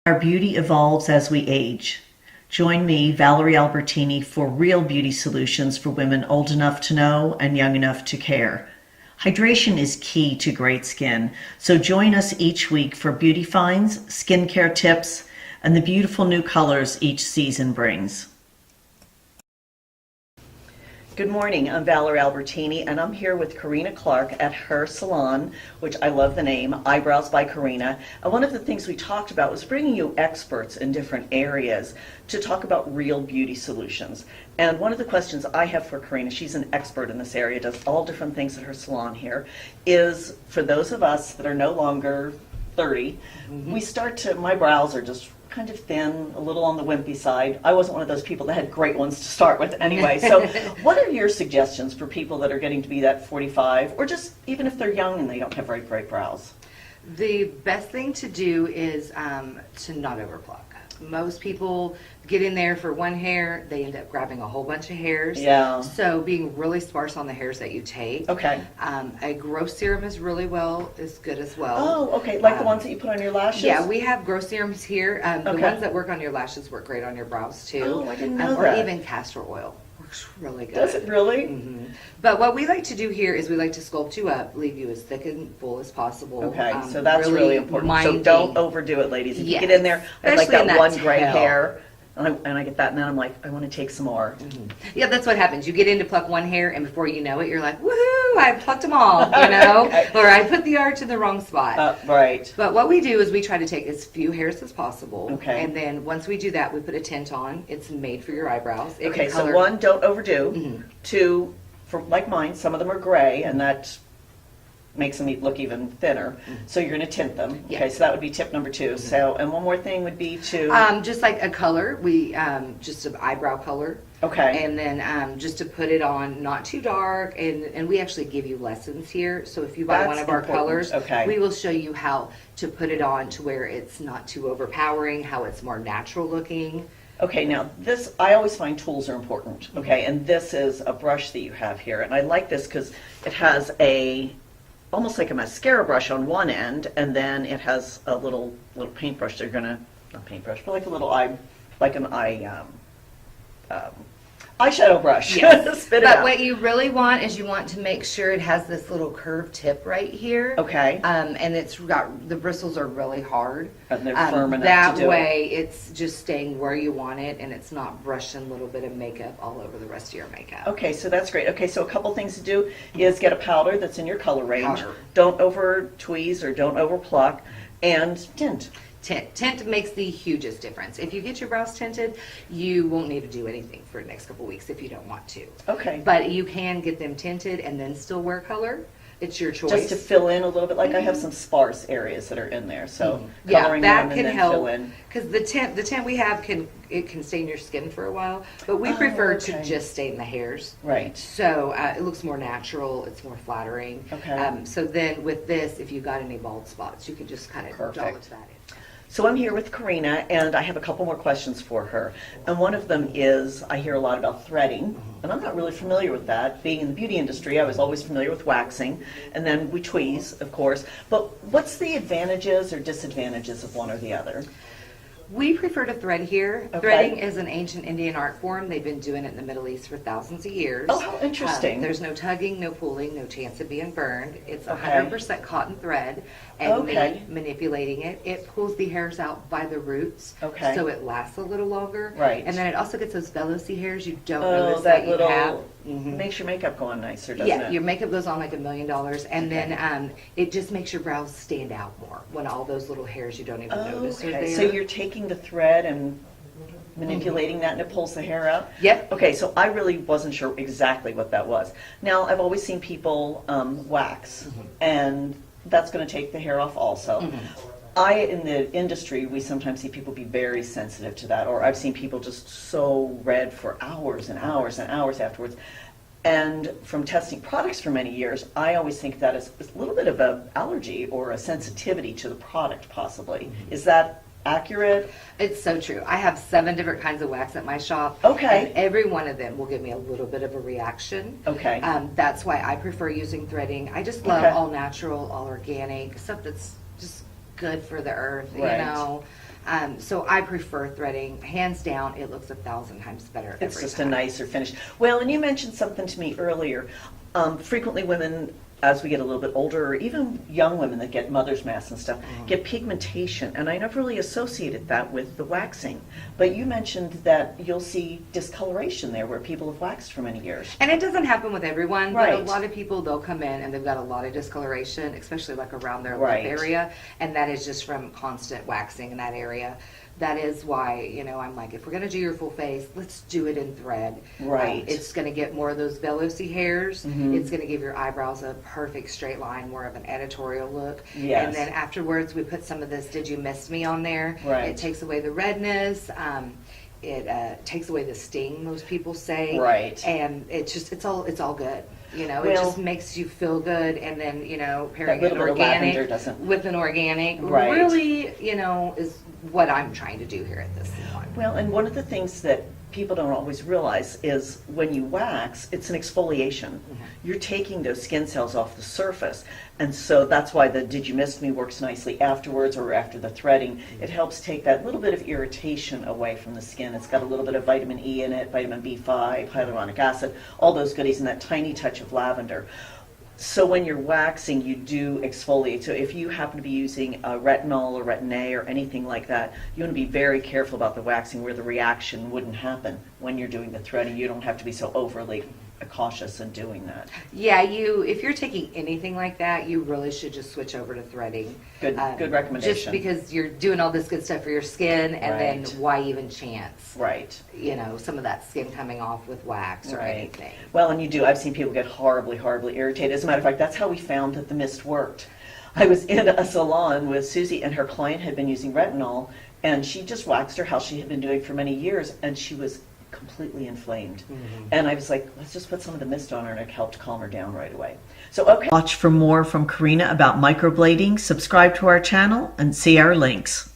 Our beauty evolves as we age. Join me, Valorie Albertini, for real beauty solutions for women old enough to know and young enough to care. Hydration is key to great skin, so join us each week for beauty finds, skincare tips, and the beautiful new colors each season brings. Good morning, I'm Valorie Albertini, and I'm here with Corrina Clack at her salon, which I love the name, Eyebrows by Corrina. And one of the things we talked about was bringing you experts in different areas to talk about real beauty solutions. And one of the questions I have for Corrina, she's an expert in this area, does all different things at her salon here, is for those of us that are no longer 30, my brows are just kind of thin, a little on the wimpy side. I wasn't one of those people that had great ones to start with anyway. So what are your suggestions for people that are getting to be that 45, or just even if they're young and they don't have very great brows? The best thing to do is to not overpluck. Most people get in there for one hair, they end up grabbing a whole bunch of hairs. Yeah. So being really sparse on the hairs that you take. Okay. A growth serum is good as well. Oh, okay. Like the ones that you put on your lashes? Yeah, we have growth serums here. The Okay. ones that work on your lashes work great on your brows too. Oh, I didn't know or that. even castor oil. Works really good. Does it really? Mm-hmm. But what we like to do here is we like to sculpt you up, leave you as thick and full as possible. Okay, so that's really important. So don't overdo it, ladies. If you get in there, I have like Especially in that that one gray tail. hair, and I get that, and then I'm like, I want to take some more. Yeah, that's what happens. You get in to pluck one hair, and before you know it, you're like, woohoo, I plucked them all, you know? Okay. Or I put the arch in the wrong spot. Right. But what we do is we try to take as few hairs as possible. Okay. And then once we do that, we put a tint on. It's made for your eyebrows. It Okay, can so color. one, don't overdo. Two, for like mine, some of them are gray, and that makes them look even thinner. So you're going to tint them. Yeah. Okay, so that would be tip number two. So, and one more thing would be to. Just like a color, we just an eyebrow color. Okay. And then just to put it on, not too dark, and we actually give you lessons here. So if you buy one That's of our important. colors, Okay. we will show you how to put it on to where it's not too overpowering, how it's more natural looking. Okay, now this, I always find tools are important. Okay, and this is a brush that you have here, and I like this because it has almost like a mascara brush on one end, and then it has a little paintbrush. They're gonna, not paintbrush, but like a little eyeshadow brush. Yes. Spit it But out. what you really want is you want to make sure it has this little curved tip right here. Okay. And it's got, the bristles are really hard. And they're firm enough that to do way it's just staying where you want it, and it's not brushing a little bit of makeup all over the rest of your makeup. Okay, so that's great. Okay, so a couple things to do is get a powder that's in your color range. Powder. Don't over tweeze or don't over pluck, and tint. Tint makes the hugest difference. If you get your brows tinted, you won't need to do anything for the next couple weeks if you don't want to. Okay. But you can get them tinted and then still wear color. It's your choice. Just to fill in a little bit, like I have some sparse areas that are in there, so Yeah, coloring that them and can then help. fill in. Because the tint we have can stain your skin for a while, but we prefer to okay. just stain the hairs. Right. So it looks more natural. It's more flattering. Okay. So then with this, if you got any bald spots, you can just kind of Perfect. dollop that in. So I'm here with Corrina, and I have a couple more questions for her. And one of them is, I hear a lot about threading, and I'm not really familiar with that. Being in the beauty industry, I was always familiar with waxing, and then we tweeze, of course. But what's the advantages or disadvantages of one or the other? We prefer to thread here. Okay. Threading is an ancient Indian art form. They've been doing it in the Middle East for thousands of years. Oh, how interesting. There's no tugging, no pulling, no chance of being burned. It's Okay. 100% cotton thread, and Okay. me manipulating it, it pulls the hairs out by the roots, Okay. so it lasts a little longer. Right. And then it also gets those vellosy hairs you don't Oh, notice that you little have. makes your makeup go on nicer, doesn't Yeah, it? your makeup goes on like $1 million, and then it just makes your brows stand out more when all those little hairs you don't even notice are Okay, there. so you're taking the thread and manipulating that, and it pulls the hair out? Yep. Okay, so I really wasn't sure exactly what that was. Now, I've always seen people wax, and that's going to take the hair off also. In the industry, we sometimes see people be very sensitive to that, or I've seen people just so red for hours and hours and hours afterwards. And from testing products for many years, I always think that is a little bit of an allergy or a sensitivity to the product, possibly. Is that accurate? It's so true. I have 7 different kinds of wax at my shop. Okay. And every one of them will give me a little bit of a reaction. Okay. That's why I prefer using threading. I just love Okay. all natural, all organic, stuff that's just good for the earth, Right. you know. So I prefer threading. Hands down, it looks 1,000 times better. It's every just time. a nicer finish. Well, and you mentioned something to me earlier. Frequently women, as we get a little bit older, or even young women that get mother's masks and stuff, get pigmentation, and I never really associated that with the waxing. But you mentioned that you'll see discoloration there where people have waxed for many years. And it doesn't happen with everyone, but Right. a lot of people, they'll come in and they've got a lot of discoloration, especially like around their Right. lip area, and that is just from constant waxing in that area. That is why, I'm like, if we're going to do your full face, let's do it in thread. Right. It's going to get more of those vellosy hairs. Mhm. It's going to give your eyebrows a perfect straight line, more of an editorial look. Yes. And then afterwards, we put some of this Did You Miss Me on there. Right. It takes away the redness. It takes away the sting, most people say. Right. And it's all good. It Well, just makes you feel good, and then pairing little an bit of lavender organic doesn't- with an organic Right. really is what I'm trying to do here at this salon. Well, and one of the things that people don't always realize is when you wax, it's an exfoliation. You're taking those skin cells off the surface. And so that's why the Did You Miss Me works nicely afterwards or after the threading. It helps take that little bit of irritation away from the skin. It's got a little bit of vitamin E in it, vitamin B5, hyaluronic acid, all those goodies, and that tiny touch of lavender. So when you're waxing, you do exfoliate. So if you happen to be using retinol or Retin-A or anything like that, you want to be very careful about the waxing where the reaction wouldn't happen when you're doing the threading. You don't have to be so overly cautious in doing that. Yeah, if you're taking anything like that, you really should just switch over to threading. Good recommendation. Just because you're doing all this good stuff for your skin, and Right. then why even chance? Right. Some of that skin coming off with wax or Right. anything. Well, and you do. I've seen people get horribly, horribly irritated. As a matter of fact, that's how we found that the mist worked. I was in a salon with Susie, and her client had been using retinol, and she just waxed her how she had been doing for many years, and she was completely inflamed. And I was like, let's just put some of the mist on her, and it helped calm her down right away. So, okay. Watch for more from Corrina about microblading, subscribe to our channel, and see our links.